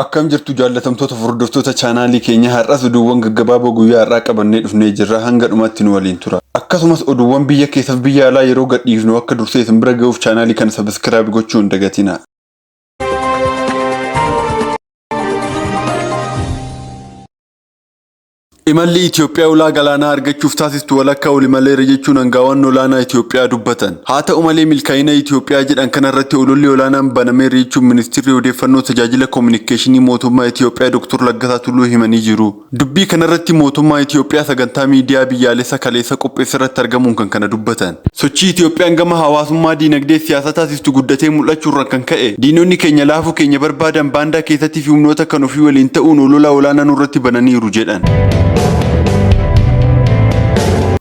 Akkam jirtu jaallatamtoota furdiftoota chaanaalii keenya har'as oduuwwan gaggabaaboo guyyaa har'aa qabannee dhufnee jirra hanga dhumaatti nu waliin tura. Akkasumas oduuwwan biyya keessaaf biyya alaa yeroo gadhiifnu akka dursee isin bira ga'uuf chaanaalii kana sabiskiraayib gochuu hin dagatina. Imalli Itoophiyaa ulaa galaanaa argachuuf taasistu walakkaa walimalee jechuun hangaawwan olaanaa Itoophiyaa dubbatan. Haa ta'u malee milkaa'ina Itoophiyaa jedhan kanarratti ololli olaanaan banamee jechuun ministeerri odeeffannoo tajaajila kominikeeshinii mootummaa Itoophiyaa Dr. Laggasaa Tulluu himanii jiru. Dubbii kanarratti mootummaa Itoophiyaa sagantaa miidiyaa biyyaalessa kaleessa qopheessarratti argamuun kan kana dubbatan. Sochii Itoophiyaan gama hawaasummaa diinagdee siyaasa taasistu guddatee mul'achuurraan kan ka'e diinonni keenya laafuu keenya barbaadan baandaa keessatti fi humnoota kan ofii waliin ta'uun olola olaanaa nurratti bananiiru jedhan.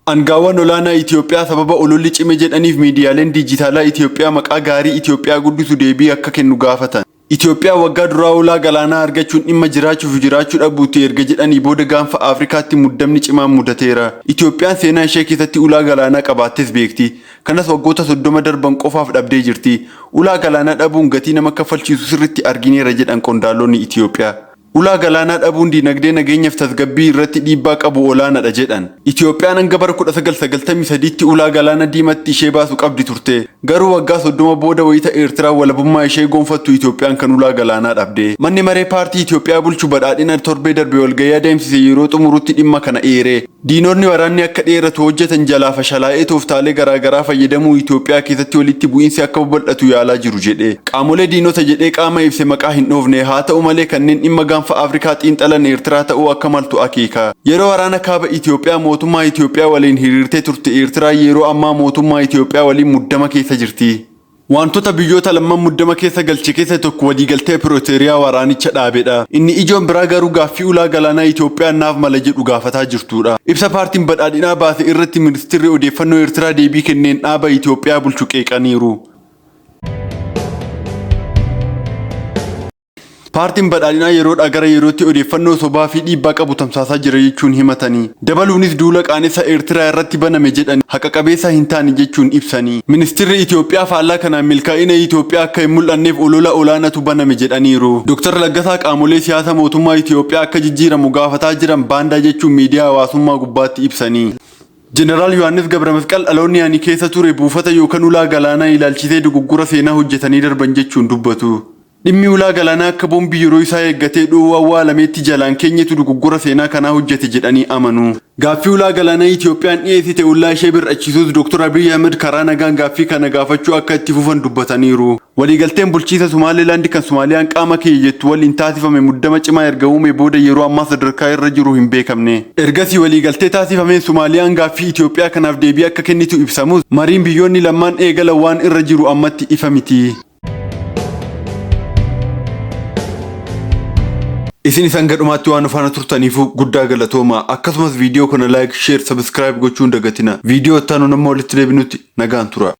Hangaawwan olaanaa Itoophiyaa sababa ololli cime jedhaniif miidiyaaleen diijitaalaa Itoophiyaa maqaa gaarii Itoophiyaa guddisu deebii akka kennu gaafatan. Itoophiyaa waggaa duraa ulaa galaanaa argachuun dhimma jiraachuu dhabuutti erga jedhanii booda gaanfa Afrikaatti muddamni cimaan mudateera. Itoophiyaan seenaa ishee keessatti ulaa galaanaa qabaattes beekti. Kanas waggoota 30 darban qofaaf dhabdee jirti. Ulaa galaanaa dhabuun gatii nama kaffalchiisu sirriitti argineera jedhan qondaalonni Itoophiyaa. Ulaa galaanaa dhabuun diinagdee nageenyaaf tasgabbii irratti dhiibbaa qabu olaanaadha jedhan. Itoophiyaan hanga bara 1993tti ulaa galaana diimatti ishee baasu qabdi turte. Garuu waggaa 30 booda wayita Eertiraa walabummaa ishee gonfattu Itoophiyaan kan ulaa galaanaa dhabde. Manni maree paartii Itoophiyaa bulchu badhaadhina torbee darbe walgayyaa deemsise yeroo xumurutti dhimma kana eere. Diinonni waraanni akka dheeratu hojjetan jalaa fashalaa'ee tooftaalee garaagaraa fayyadamuu Itoophiyaa keessatti walitti bu'iinsi akka babal'atu yaalaa jiru jedhe. Qaamolee diinota jedhee qaama ibse maqaa hin dhoofne haa ta'u malee kanneen dhimma gaanfa Afrikaa xiinxalan Eertiraa ta'uu akka maltu akeeka. Yeroo waraana kaaba Itoophiyaa mootummaa Itoophiyaa waliin hiriirtee turte Eertiraa yeroo ammaa mootummaa Itoophiyaa waliin muddama keessa jirti. Wantoota biyyoota lamman muddama keessa galche keessa tokko waliigaltee Pirooteriyaa waraanicha dhaabedha. Inni ijoon biraa garuu gaaffii ulaa galaanaa Itoophiyaa naaf mala jedhu gaafataa jirtudha. Ibsa paartiin badhaadhinaa baase irratti ministeerri odeeffannoo Eertiraa deebii kenneen dhaaba Itoophiyaa bulchu qeeqaniiru. Paartiin badhaadhinaa yeroodhaa gara yerootti odeeffannoo sobaa fi dhiibbaa qabu tamsaasaa jira jechuun himatanii. Dabaluunis duula qaanessa Eertiraa irratti baname jedhan haqa qabeessa hin taane jechuun ibsanii. Ministeerri Itoophiyaa faallaa kanaan milkaa'ina Itoophiyaa akka hin mul'anneef olola olaanaatu baname jedhaniiru. Dr. Laggasaa qaamolee siyaasa mootummaa Itoophiyaa akka jijjiiramu gaafataa jiran baandaa jechuun miidiyaa hawaasummaa gubbaatti ibsanii. Jeneraal Yohaannis Gabramasqal dhaloonni ani keessa ture buufata yookaan ulaa galaanaa ilaalchisee dogoggora seenaa hojjetanii darban jechuun dubbatu. Dhimmi ulaa galaanaa akka boombii yeroo isaa eeggatee dhoo'uu awwaalameetti jalaan keenyatu dogoggora seenaa kanaa hojjete jedhanii amanu. Gaaffii ulaa galaanaa Itoophiyaan dhiyeessite ulaa ishee bir'achiisuus Dr. Abiy Ahmed karaa nagaan gaaffii kana gaafachuu akka itti fufan dubbataniiru. Waliigalteen bulchiisa Somaalilaand kan Soomaaliyaan qaama kiyya jettu waliin taasifame muddama cimaa erga uume booda yeroo ammaa sadarkaa irra jiru hin beekamne. Ergasii waliigaltee taasifameen Soomaaliyaan gaaffii Itoophiyaa kanaaf deebii akka kennitu ibsamus mariin biyyoonni lammaan eegalan waan irra jiru ammatti ifa miti. Isin isaan gadhumaatti waan faana turtaniifu guddaa galatooma. Akkasumas viidiyoo kana like, share, subscribe gochuun dagatina. Viidiyoo itti aanu nama walitti deebinutti nagaan tura.